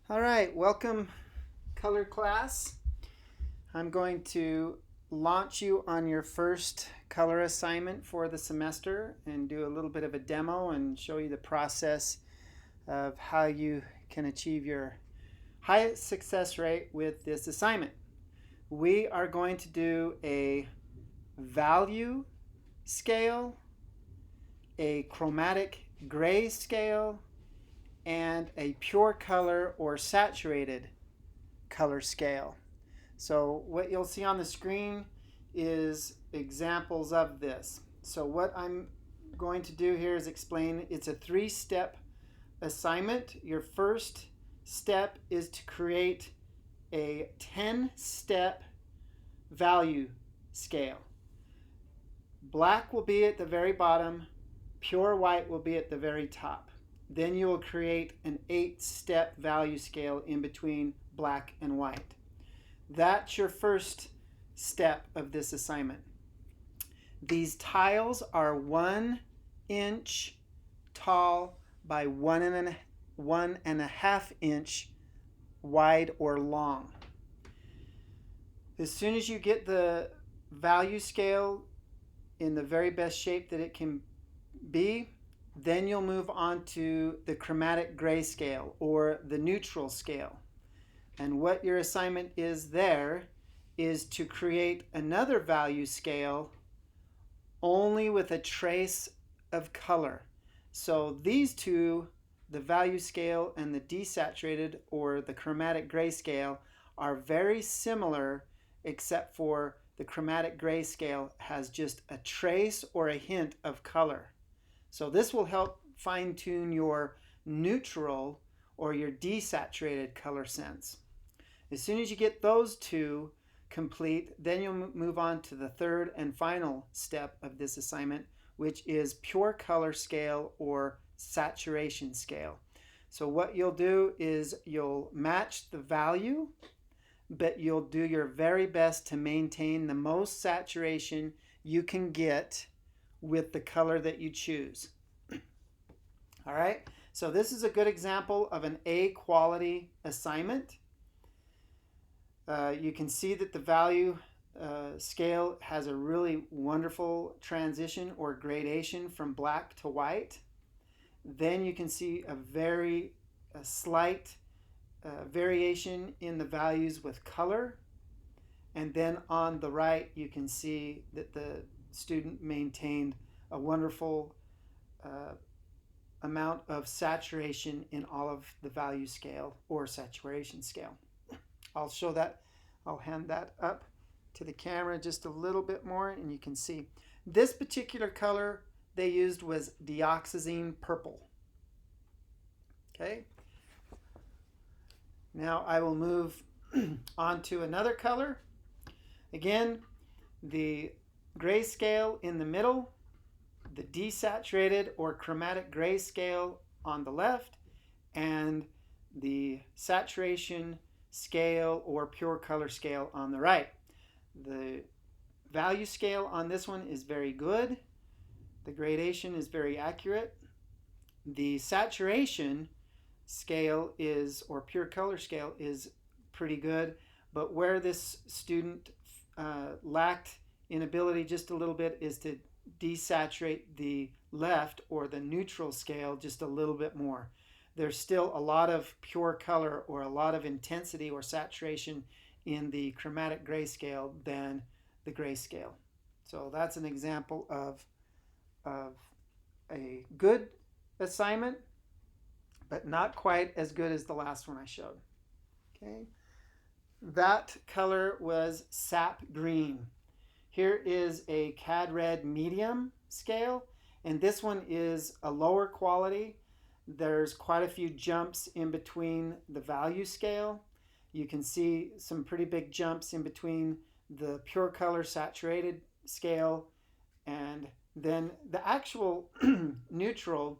All right, welcome color class. I'm going to launch you on your first color assignment for the semester and do a little bit of a demo and show you the process of how you can achieve your highest success rate with this assignment. We are going to do a value scale, a chromatic gray scale, and a pure color or saturated color scale. So what you'll see on the screen is examples of this. So what I'm going to do here is explain it's a 3-step assignment. Your first step is to create a 10-step value scale. Black will be at the very bottom, pure white will be at the very top. Then you will create an 8-step value scale in between black and white. That's your first step of this assignment. These tiles are 1 inch tall by 1.5 inch wide or long. As soon as you get the value scale in the very best shape that it can be, then you'll move on to the chromatic gray scale or the neutral scale. And what your assignment is there is to create another value scale only with a trace of color. So these two, the value scale and the desaturated or the chromatic gray scale, are very similar, except for the chromatic gray scale has just a trace or a hint of color. So this will help fine-tune your neutral or your desaturated color sense. As soon as you get those two complete, then you'll move on to the third and final step of this assignment, which is pure color scale or saturation scale. So what you'll do is you'll match the value, but you'll do your very best to maintain the most saturation you can get with the color that you choose. All right, so this is a good example of an A quality assignment. You can see that the value scale has a really wonderful transition or gradation from black to white. Then you can see a slight variation in the values with color. And then on the right, you can see that the student maintained a wonderful amount of saturation in all of the value scale or saturation scale. I'll show that. I'll hand that up to the camera just a little bit more and you can see. This particular color they used was dioxazine purple. Okay. Now I will move on to another color. Again, the gray scale in the middle, the desaturated or chromatic gray scale on the left, and the saturation scale or pure color scale on the right. The value scale on this one is very good. The gradation is very accurate. The saturation scale is, or pure color scale, is pretty good, but where this student lacked in ability just a little bit is to desaturate the left or the neutral scale just a little bit more. There's still a lot of pure color or a lot of intensity or saturation in the chromatic gray scale than the gray scale. So that's an example of a good assignment, but not quite as good as the last one I showed. Okay, that color was sap green. Here is a Cad Red medium scale, and this one is a lower quality. There's quite a few jumps in between the value scale. You can see some pretty big jumps in between the pure color saturated scale and then the actual neutral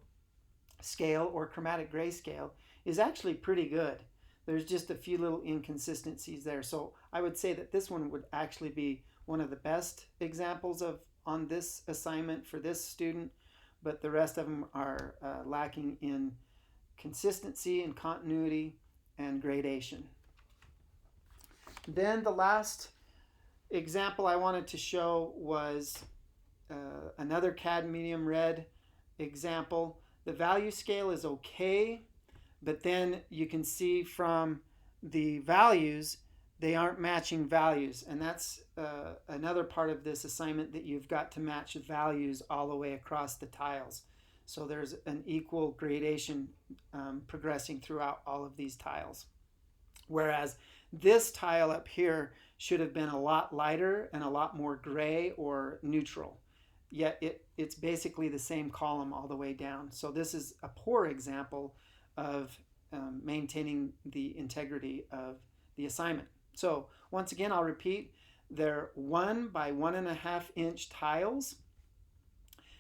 scale or chromatic gray scale is actually pretty good. There's just a few little inconsistencies there. So I would say that this one would actually be one of the best examples of on this assignment for this student, but the rest of them are lacking in consistency and continuity and gradation. Then the last example I wanted to show was another cadmium red example. The value scale is okay, but then you can see from the values they aren't matching values, and that's another part of this assignment, that you've got to match values all the way across the tiles. So there's an equal gradation progressing throughout all of these tiles. Whereas this tile up here should have been a lot lighter and a lot more gray or neutral. Yet it's basically the same column all the way down. So this is a poor example of maintaining the integrity of the assignment. So once again, I'll repeat, they're 1 by 1.5 inch tiles.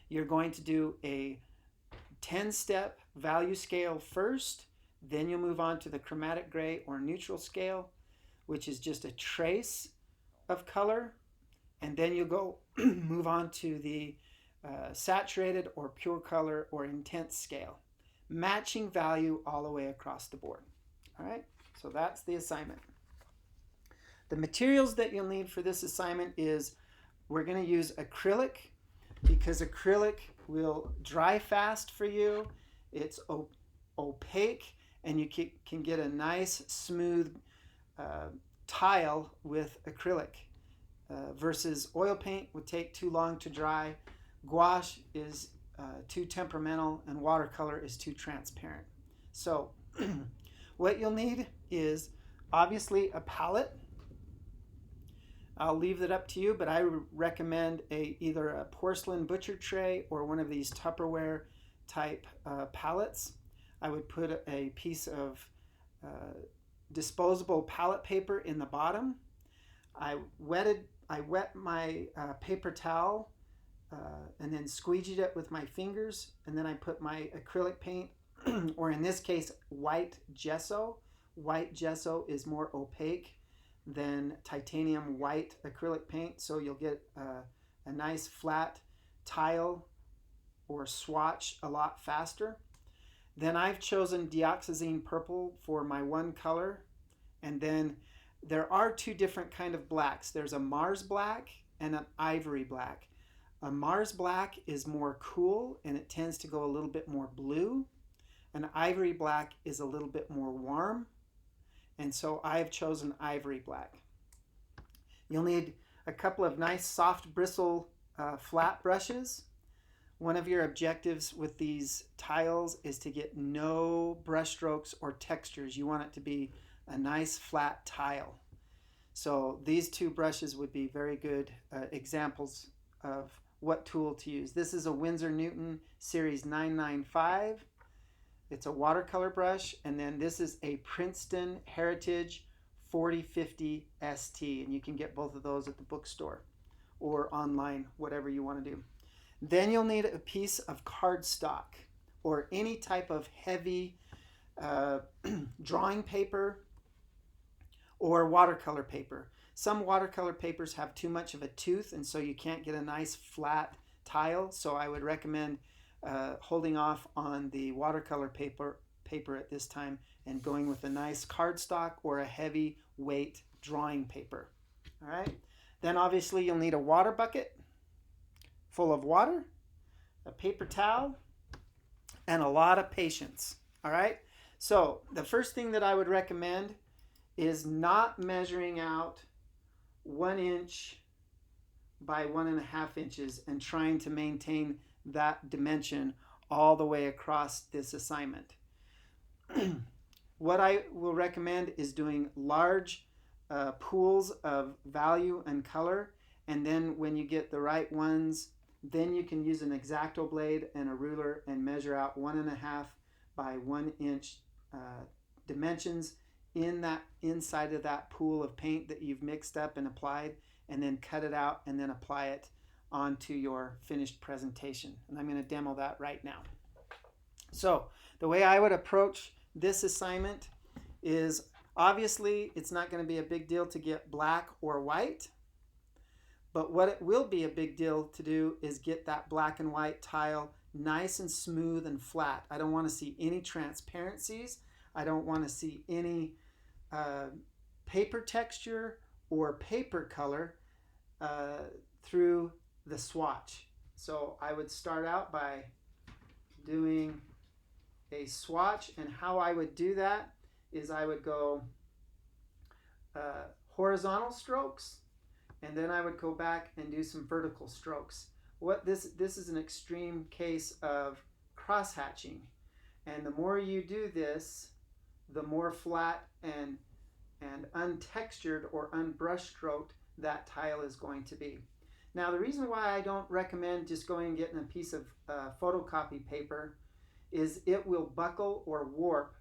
You're going to do a 10-step value scale first, then you'll move on to the chromatic gray or neutral scale, which is just a trace of color, and then you'll go move on to the saturated or pure color or intense scale, matching value all the way across the board. All right, so that's the assignment. The materials that you'll need for this assignment is, we're going to use acrylic, because acrylic will dry fast for you. It's opaque, and you can get a nice smooth tile with acrylic versus oil paint would take too long to dry. Gouache is too temperamental, and watercolor is too transparent. So what you'll need is obviously a palette. I'll leave that up to you, but I recommend either a porcelain butcher tray or one of these Tupperware type palettes. I would put a piece of disposable palette paper in the bottom. I wet my paper towel and then squeegeed it with my fingers, and then I put my acrylic paint, or in this case, white gesso. White gesso is more opaque than titanium white acrylic paint, so you'll get a nice flat tile or swatch a lot faster. Then I've chosen dioxazine purple for my one color, and then there are two different kind of blacks. There's a Mars black and an ivory black. A Mars black is more cool and it tends to go a little bit more blue. An ivory black is a little bit more warm, and so I've chosen ivory black. You'll need a couple of nice soft bristle flat brushes. One of your objectives with these tiles is to get no brush strokes or textures. You want it to be a nice flat tile. So these two brushes would be very good examples of what tool to use. This is a Winsor Newton Series 995. It's a watercolor brush, and then this is a Princeton Heritage 4050 ST, and you can get both of those at the bookstore or online, whatever you want to do. Then you'll need a piece of cardstock or any type of heavy drawing paper or watercolor paper. Some watercolor papers have too much of a tooth, and so you can't get a nice flat tile, so I would recommend holding off on the watercolor paper at this time and going with a nice cardstock or a heavy weight drawing paper. All right. Then obviously you'll need a water bucket full of water, a paper towel, and a lot of patience. All right. So the first thing that I would recommend is not measuring out 1 inch by 1.5 inches and trying to maintain that dimension all the way across this assignment. What I will recommend is doing large pools of value and color, and then when you get the right ones, then you can use an X-Acto blade and a ruler and measure out 1.5 by 1 inch dimensions inside of that pool of paint that you've mixed up and applied, and then cut it out and then apply it onto your finished presentation. And I'm going to demo that right now. So the way I would approach this assignment is, obviously it's not going to be a big deal to get black or white, but what it will be a big deal to do is get that black and white tile nice and smooth and flat. I don't want to see any transparencies. I don't want to see any paper texture or paper color through the swatch. So I would start out by doing a swatch, and how I would do that is I would go horizontal strokes, and then I would go back and do some vertical strokes. This is an extreme case of cross hatching, and the more you do this, the more flat and untextured or unbrushed stroked that tile is going to be. Now, the reason why I don't recommend just going and getting a piece of photocopy paper is it will buckle or warp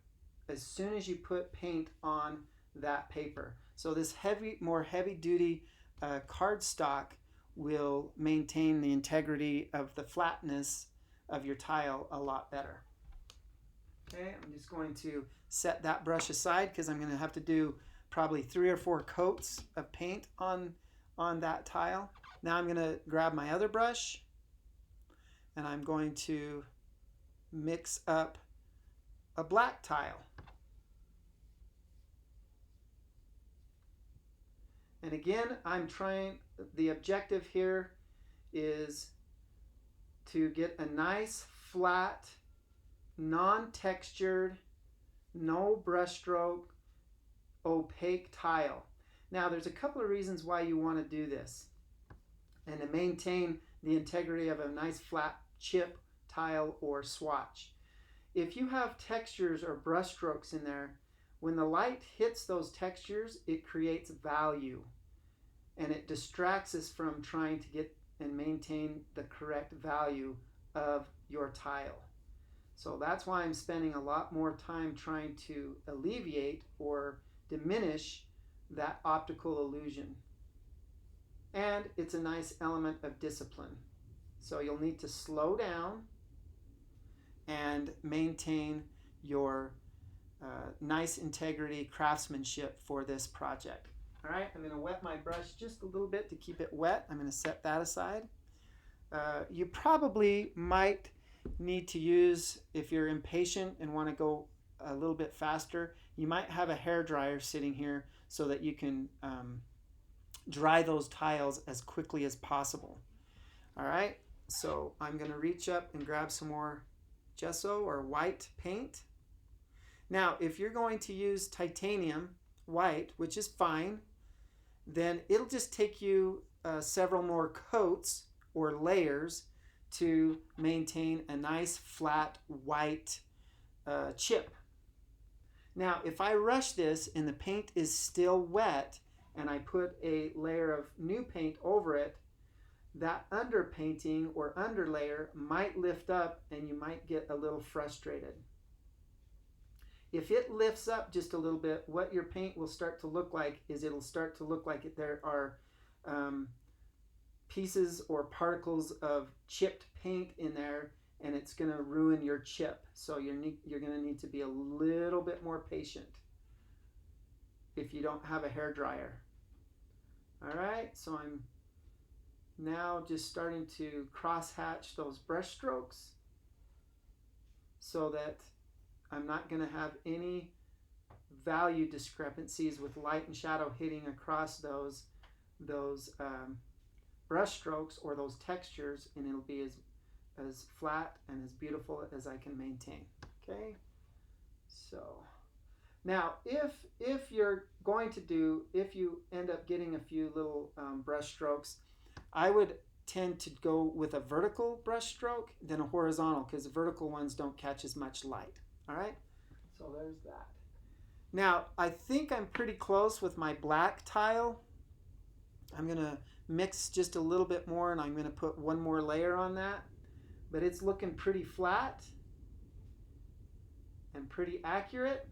as soon as you put paint on that paper. So this more heavy-duty cardstock will maintain the integrity of the flatness of your tile a lot better. Okay, I'm just going to set that brush aside because I'm going to have to do probably 3 or 4 coats of paint on that tile. Now I'm going to grab my other brush and I'm going to mix up a black tile. And again, the objective here is to get a nice, flat, non-textured, no brushstroke, opaque tile. Now, there's a couple of reasons why you want to do this and to maintain the integrity of a nice, flat chip tile or swatch. If you have textures or brushstrokes in there, when the light hits those textures, it creates value, and it distracts us from trying to get and maintain the correct value of your tile. So that's why I'm spending a lot more time trying to alleviate or diminish that optical illusion. And it's a nice element of discipline. So you'll need to slow down and maintain your nice integrity craftsmanship for this project. All right, I'm going to wet my brush just a little bit to keep it wet. I'm going to set that aside. You probably might need to use, if you're impatient and want to go a little bit faster, you might have a hair dryer sitting here so that you can dry those tiles as quickly as possible. All right, so I'm going to reach up and grab some more gesso or white paint. Now, if you're going to use titanium white, which is fine, then it'll just take you several more coats or layers to maintain a nice flat white chip. Now, if I rush this and the paint is still wet and I put a layer of new paint over it, that underpainting or underlayer might lift up and you might get a little frustrated. If it lifts up just a little bit, what your paint will start to look like is it'll start to look like there are pieces or particles of chipped paint in there, and it's going to ruin your chip. So you're going to need to be a little bit more patient if you don't have a hair dryer. All right, so I'm now just starting to cross hatch those brush strokes so that I'm not going to have any value discrepancies with light and shadow hitting across those brush strokes or those textures, and it'll be as flat and as beautiful as I can maintain. Okay, so now if you end up getting a few little brush strokes, I would tend to go with a vertical brush stroke than a horizontal, because the vertical ones don't catch as much light. All right, so there's that. Now, I think I'm pretty close with my black tile. I'm going to mix just a little bit more, and I'm going to put one more layer on that. But it's looking pretty flat and pretty accurate.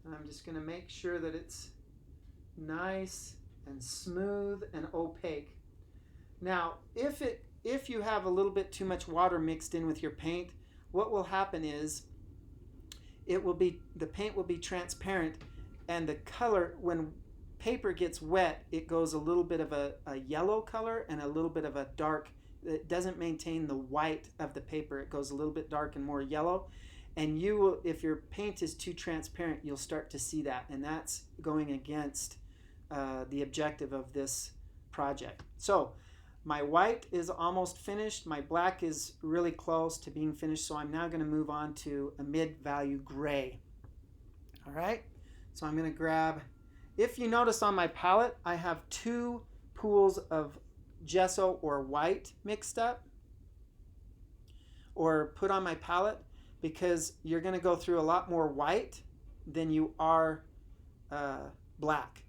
And I'm just going to make sure that it's nice and smooth and opaque. Now, if you have a little bit too much water mixed in with your paint, what will happen is the paint will be transparent, and the color, when paper gets wet, it goes a little bit of a yellow color and a little bit of a dark it doesn't maintain the white of the paper. It goes a little bit dark and more yellow. And you will, if your paint is too transparent, you'll start to see that. And that's going against the objective of this project. So my white is almost finished. My black is really close to being finished. So I'm now going to move on to a mid-value gray. All right. So I'm going to grab, if you notice on my palette, I have 2 pools of gesso or white mixed up or put on my palette, because you're going to go through a lot more white than you are black.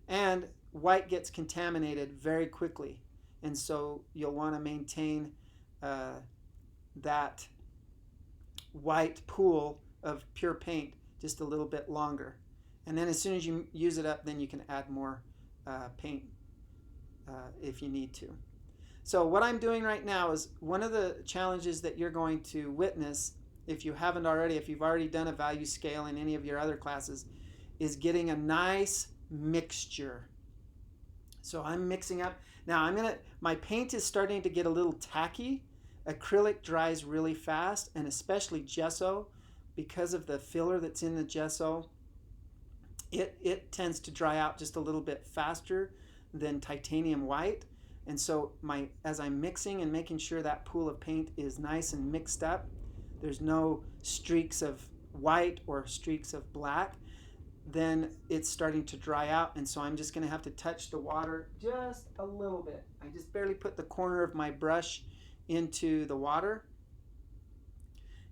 And white gets contaminated very quickly. And so you'll want to maintain that white pool of pure paint just a little bit longer. And then as soon as you use it up, then you can add more paint if you need to. So what I'm doing right now is one of the challenges that you're going to witness, if you haven't already, if you've already done a value scale in any of your other classes, is getting a nice mixture. So I'm mixing up. Now my paint is starting to get a little tacky. Acrylic dries really fast, and especially gesso, because of the filler that's in the gesso, it tends to dry out just a little bit faster than titanium white. And so as I'm mixing and making sure that pool of paint is nice and mixed up, there's no streaks of white or streaks of black, then it's starting to dry out. And so I'm just going to have to touch the water just a little bit. I just barely put the corner of my brush into the water.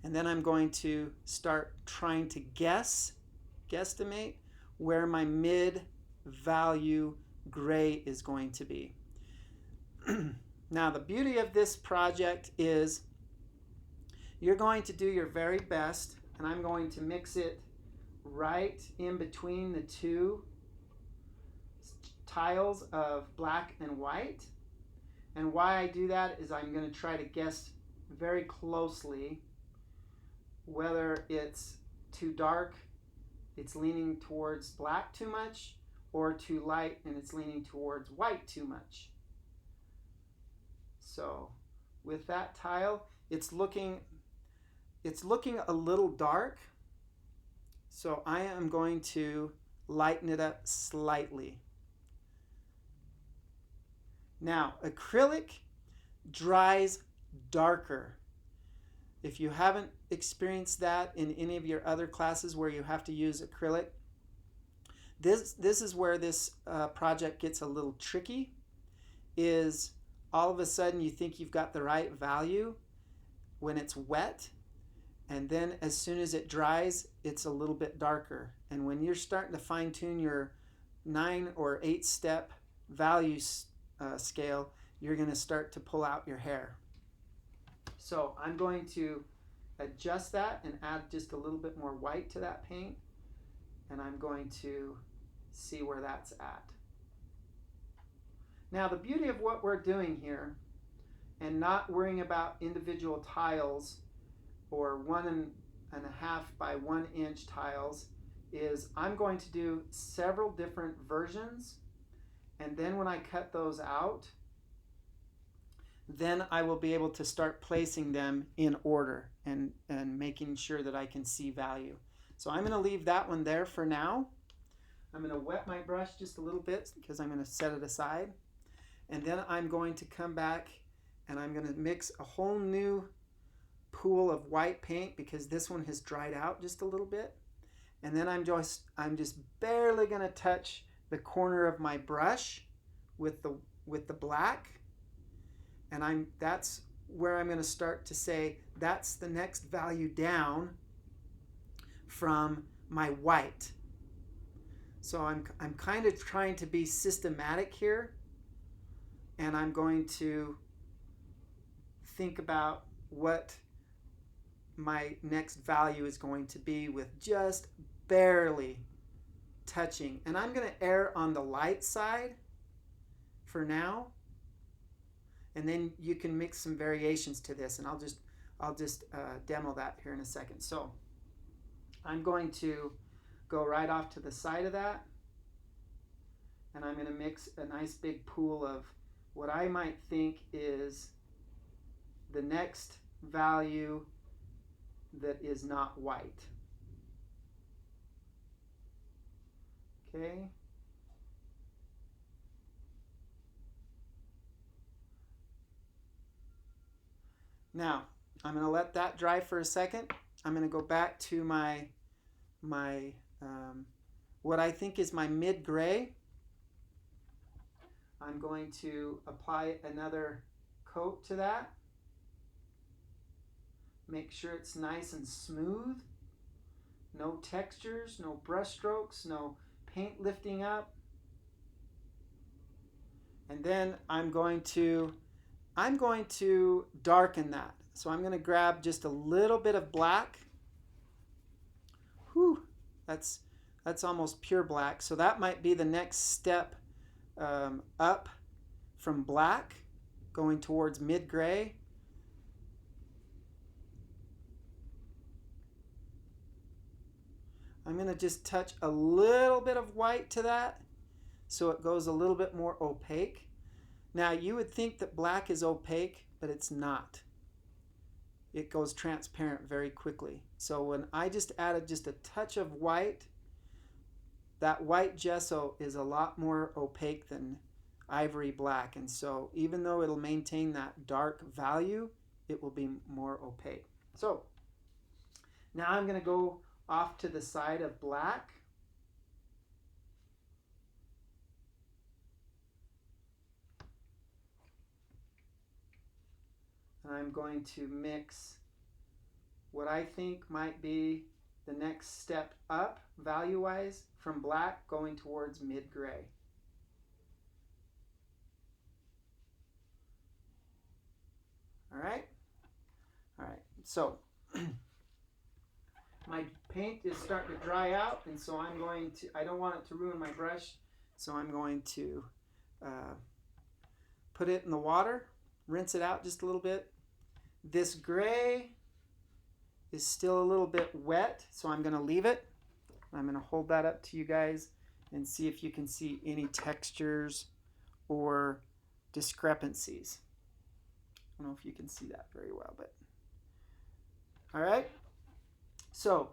And then I'm going to start trying to guesstimate where my mid-value gray is going to be. Now, the beauty of this project is you're going to do your very best, and I'm going to mix it right in between the 2 tiles of black and white. And why I do that is I'm going to try to guess very closely whether it's too dark, it's leaning towards black too much, or too light and it's leaning towards white too much. So with that tile, it's looking a little dark. So I am going to lighten it up slightly. Now, acrylic dries darker. If you haven't experienced that in any of your other classes where you have to use acrylic, this is where this project gets a little tricky, is all of a sudden you think you've got the right value when it's wet, and then as soon as it dries, it's a little bit darker. And when you're starting to fine-tune your 9 or 8 step value scale, you're going to start to pull out your hair. So I'm going to adjust that and add just a little bit more white to that paint, and I'm going to see where that's at. Now, the beauty of what we're doing here, and not worrying about individual tiles or 1.5 by 1 inch tiles, is I'm going to do several different versions, and then when I cut those out, then I will be able to start placing them in order and making sure that I can see value. So I'm going to leave that one there for now. I'm going to wet my brush just a little bit because I'm going to set it aside. And then I'm going to come back and I'm going to mix a whole new pool of white paint because this one has dried out just a little bit. And then I'm just barely going to touch the corner of my brush with the black. And that's where I'm going to start to say that's the next value down from my white. So I'm kind of trying to be systematic here, and I'm going to think about what my next value is going to be with just barely touching. And I'm going to err on the light side for now, and then you can mix some variations to this, and I'll just demo that here in a second. So I'm going to go right off to the side of that, and I'm going to mix a nice big pool of what I might think is the next value that is not white. Okay. Now, I'm going to let that dry for a second. I'm going to go back to my what I think is my mid-gray. I'm going to apply another coat to that. Make sure it's nice and smooth. No textures, no brush strokes, no paint lifting up. And then I'm going to darken that. So I'm going to grab just a little bit of black. Whew, that's almost pure black. So that might be the next step up from black, going towards mid-gray. I'm going to just touch a little bit of white to that so it goes a little bit more opaque. Now, you would think that black is opaque, but it's not. It goes transparent very quickly. So when I just added just a touch of white, that white gesso is a lot more opaque than ivory black. And so even though it'll maintain that dark value, it will be more opaque. So now I'm going to go off to the side of black. And I'm going to mix what I think might be the next step up value-wise from black going towards mid-gray. All right? All right. So my paint is starting to dry out, and so I don't want it to ruin my brush, so I'm going to put it in the water, rinse it out just a little bit. This gray is still a little bit wet, so I'm going to leave it. I'm going to hold that up to you guys and see if you can see any textures or discrepancies. I don't know if you can see that very well, but all right. So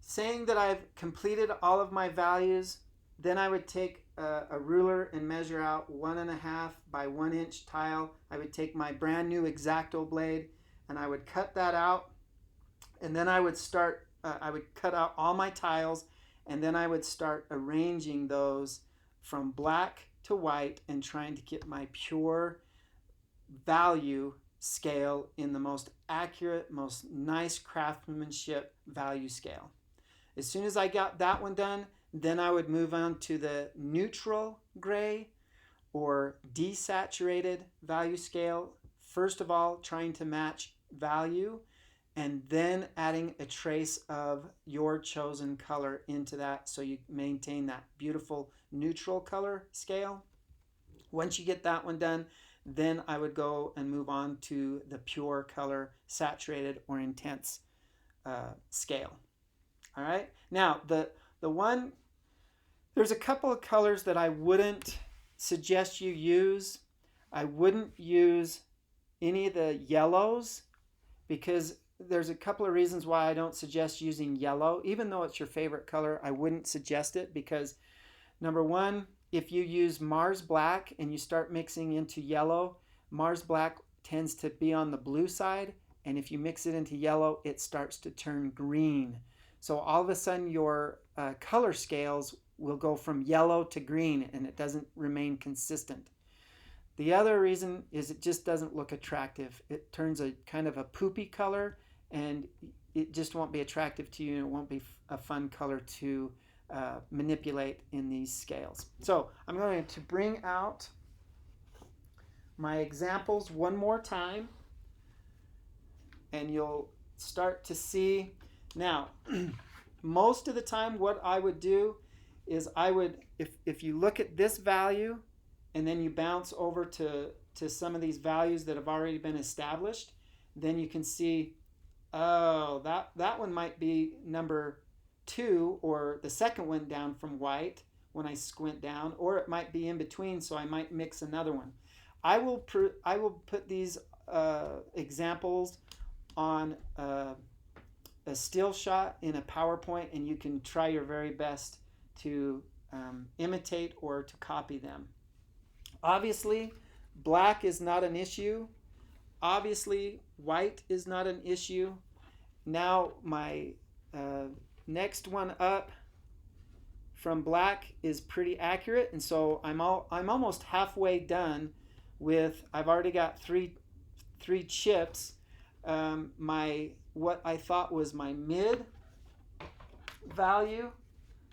saying that I've completed all of my values, then I would take a ruler and measure out 1.5 by 1 inch tile. I would take my brand new X-Acto blade and I would cut that out, and then I would start, I would cut out all my tiles, and then I would start arranging those from black to white and trying to get my pure value scale in the most accurate, most nice craftsmanship value scale. As soon as I got that one done, then I would move on to the neutral gray or desaturated value scale. First of all, trying to match value, and then adding a trace of your chosen color into that so you maintain that beautiful neutral color scale. Once you get that one done, then I would go and move on to the pure color saturated or intense scale. All right. Now there's a couple of colors that I wouldn't suggest you use. I wouldn't use any of the yellows, because there's a couple of reasons why I don't suggest using yellow. Even though it's your favorite color, I wouldn't suggest it, because number one, if you use Mars Black and you start mixing into yellow, Mars Black tends to be on the blue side, and if you mix it into yellow, it starts to turn green. So all of a sudden your color scales will go from yellow to green, and it doesn't remain consistent. The other reason is it just doesn't look attractive. It turns a kind of a poopy color, and it just won't be attractive to you, and it won't be a fun color to manipulate in these scales. So I'm going to bring out my examples one more time, and you'll start to see. Now, most of the time what I would do is if you look at this value and then you bounce over to some of these values that have already been established, then you can see, oh, that one might be number 2, or the second one down from white when I squint down, or it might be in between, so I might mix another one. I will put these examples on a still shot in a PowerPoint, and you can try your very best to imitate or to copy them. Obviously, black is not an issue. Obviously, white is not an issue. Now, my next one up from black is pretty accurate, and so I'm almost halfway done with. I've already got three chips. What I thought was my mid value.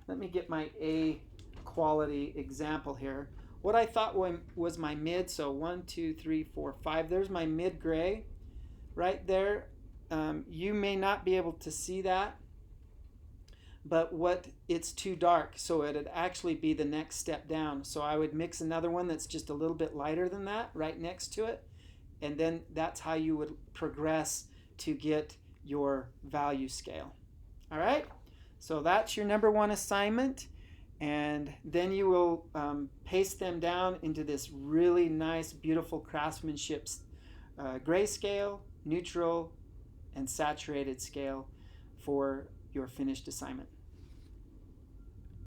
Let me get my A quality example here. What I thought was my mid, so 1, 2, 3, 4, 5. There's my mid gray right there. You may not be able to see that, but it's too dark, so it'd actually be the next step down. So I would mix another one that's just a little bit lighter than that right next to it, and then that's how you would progress to get your value scale. All right, so that's your number one assignment, and then you will paste them down into this really nice, beautiful craftsmanship grayscale, neutral, and saturated scale for your finished assignment.